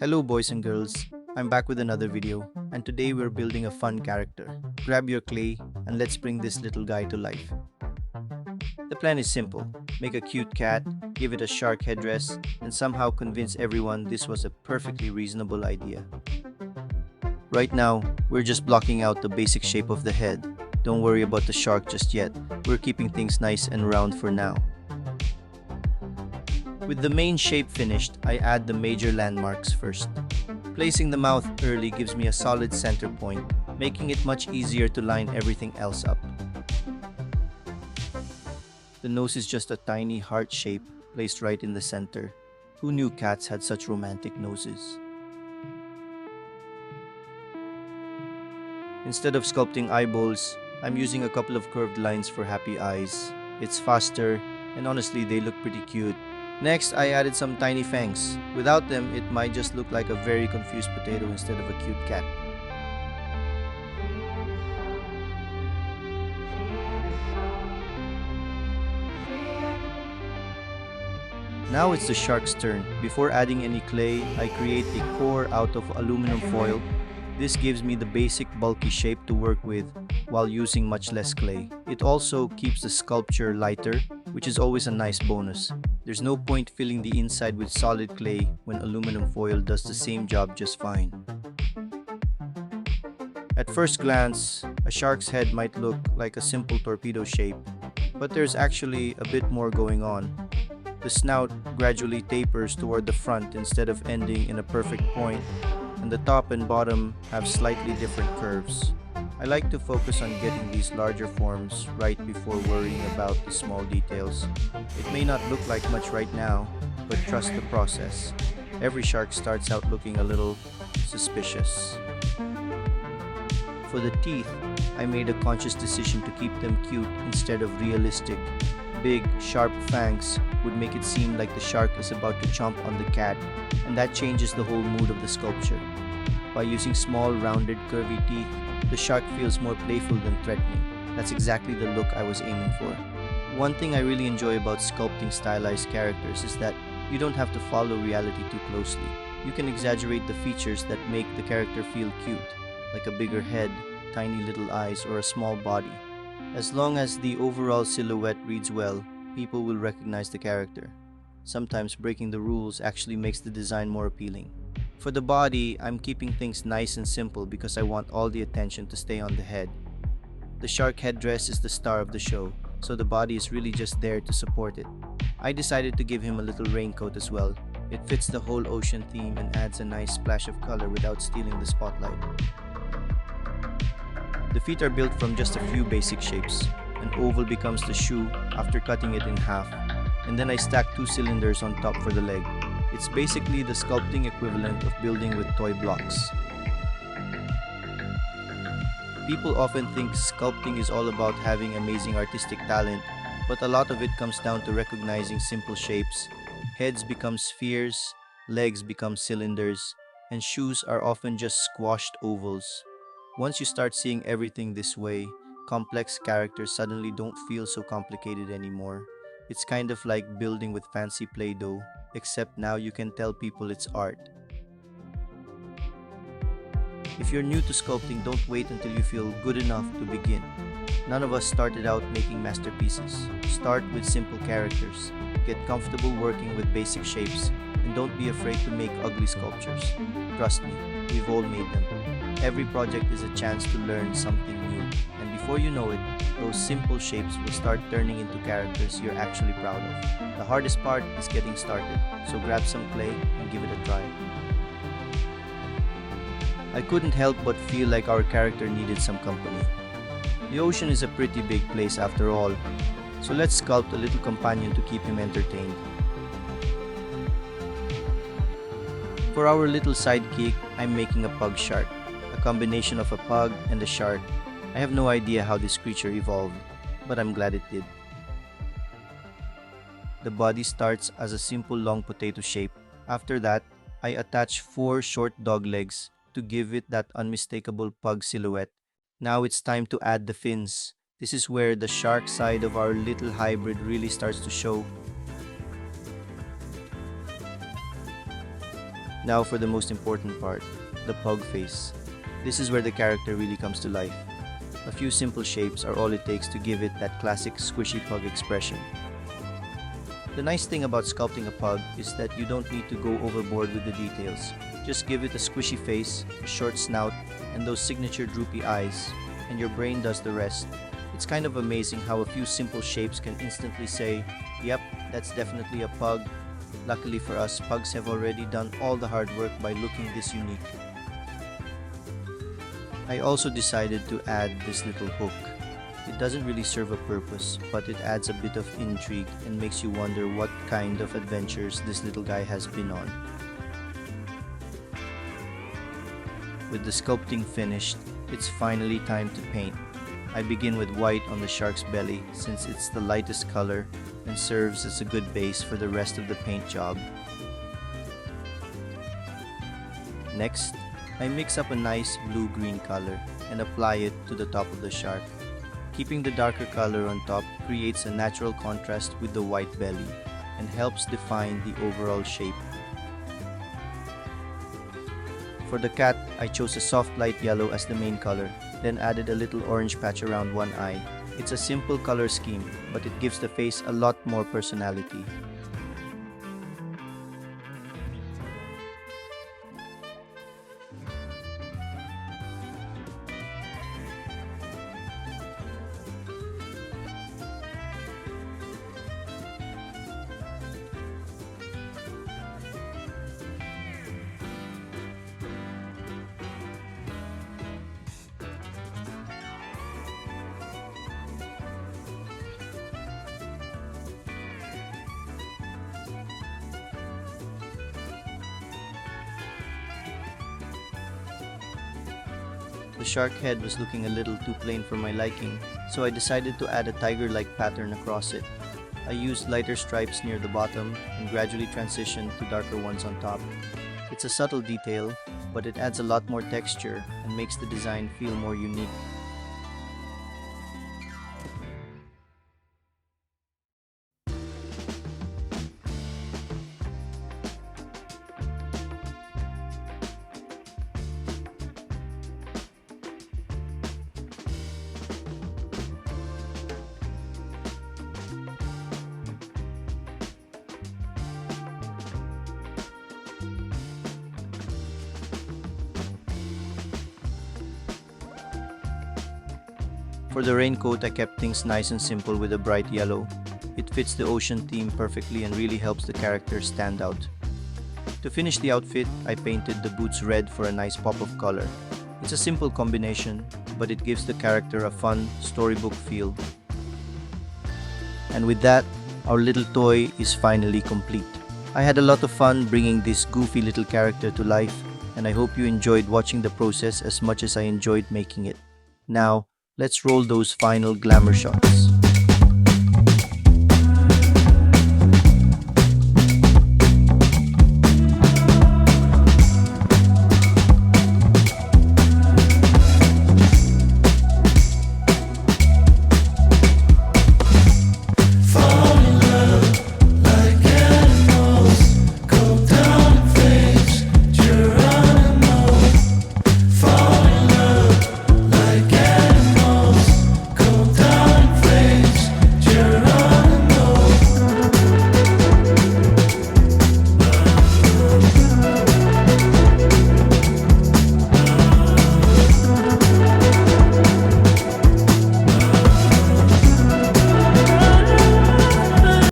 Hello boys and girls, I'm back with another video, and today we're building a fun character. Grab your clay and let's bring this little guy to life. The plan is simple: make a cute cat, give it a shark headdress, and somehow convince everyone this was a perfectly reasonable idea. Right now, we're just blocking out the basic shape of the head. Don't worry about the shark just yet, we're keeping things nice and round for now. With the main shape finished, I add the major landmarks first. Placing the mouth early gives me a solid center point, making it much easier to line everything else up. The nose is just a tiny heart shape placed right in the center. Who knew cats had such romantic noses? Instead of sculpting eyeballs, I'm using a couple of curved lines for happy eyes. It's faster, and honestly, they look pretty cute. Next, I added some tiny fangs. Without them, it might just look like a very confused potato instead of a cute cat. Now it's the shark's turn. Before adding any clay, I create a core out of aluminum foil. This gives me the basic bulky shape to work with while using much less clay. It also keeps the sculpture lighter, which is always a nice bonus. There's no point filling the inside with solid clay when aluminum foil does the same job just fine. At first glance, a shark's head might look like a simple torpedo shape, but there's actually a bit more going on. The snout gradually tapers toward the front instead of ending in a perfect point, and the top and bottom have slightly different curves. I like to focus on getting these larger forms right before worrying about the small details. It may not look like much right now, but trust the process. Every shark starts out looking a little suspicious. For the teeth, I made a conscious decision to keep them cute instead of realistic. Big, sharp fangs would make it seem like the shark is about to chomp on the cat, and that changes the whole mood of the sculpture. By using small, rounded, curvy teeth, the shark feels more playful than threatening. That's exactly the look I was aiming for. One thing I really enjoy about sculpting stylized characters is that you don't have to follow reality too closely. You can exaggerate the features that make the character feel cute, like a bigger head, tiny little eyes, or a small body. As long as the overall silhouette reads well, people will recognize the character. Sometimes breaking the rules actually makes the design more appealing. For the body, I'm keeping things nice and simple because I want all the attention to stay on the head. The shark headdress is the star of the show, so the body is really just there to support it. I decided to give him a little raincoat as well. It fits the whole ocean theme and adds a nice splash of color without stealing the spotlight. The feet are built from just a few basic shapes. An oval becomes the shoe after cutting it in half, and then I stack two cylinders on top for the leg. It's basically the sculpting equivalent of building with toy blocks. People often think sculpting is all about having amazing artistic talent, but a lot of it comes down to recognizing simple shapes. Heads become spheres, legs become cylinders, and shoes are often just squashed ovals. Once you start seeing everything this way, complex characters suddenly don't feel so complicated anymore. It's kind of like building with fancy Play-Doh, except now you can tell people it's art. If you're new to sculpting, don't wait until you feel good enough to begin. None of us started out making masterpieces. Start with simple characters. Get comfortable working with basic shapes, and don't be afraid to make ugly sculptures. Trust me, we've all made them. Every project is a chance to learn something new, and before you know it, those simple shapes will start turning into characters you're actually proud of. The hardest part is getting started, so grab some clay and give it a try. I couldn't help but feel like our character needed some company. The ocean is a pretty big place after all, so let's sculpt a little companion to keep him entertained. For our little sidekick, I'm making a pug shark, a combination of a pug and a shark. I have no idea how this creature evolved, but I'm glad it did. The body starts as a simple long potato shape. After that, I attach 4 short dog legs to give it that unmistakable pug silhouette. Now it's time to add the fins. This is where the shark side of our little hybrid really starts to show. Now for the most important part, the pug face. This is where the character really comes to life. A few simple shapes are all it takes to give it that classic squishy pug expression. The nice thing about sculpting a pug is that you don't need to go overboard with the details. Just give it a squishy face, a short snout, and those signature droopy eyes, and your brain does the rest. It's kind of amazing how a few simple shapes can instantly say, yep, that's definitely a pug. Luckily for us, pugs have already done all the hard work by looking this unique. I also decided to add this little hook. It doesn't really serve a purpose, but it adds a bit of intrigue and makes you wonder what kind of adventures this little guy has been on. With the sculpting finished, it's finally time to paint. I begin with white on the shark's belly since it's the lightest color and serves as a good base for the rest of the paint job. Next, I mix up a nice blue-green color and apply it to the top of the shark. Keeping the darker color on top creates a natural contrast with the white belly and helps define the overall shape. For the cat, I chose a soft light yellow as the main color, then added a little orange patch around one eye. It's a simple color scheme, but it gives the face a lot more personality. The shark head was looking a little too plain for my liking, so I decided to add a tiger-like pattern across it. I used lighter stripes near the bottom and gradually transitioned to darker ones on top. It's a subtle detail, but it adds a lot more texture and makes the design feel more unique. For the raincoat, I kept things nice and simple with a bright yellow. It fits the ocean theme perfectly and really helps the character stand out. To finish the outfit, I painted the boots red for a nice pop of color. It's a simple combination, but it gives the character a fun, storybook feel. And with that, our little toy is finally complete. I had a lot of fun bringing this goofy little character to life, and I hope you enjoyed watching the process as much as I enjoyed making it. Now, let's roll those final glamour shots.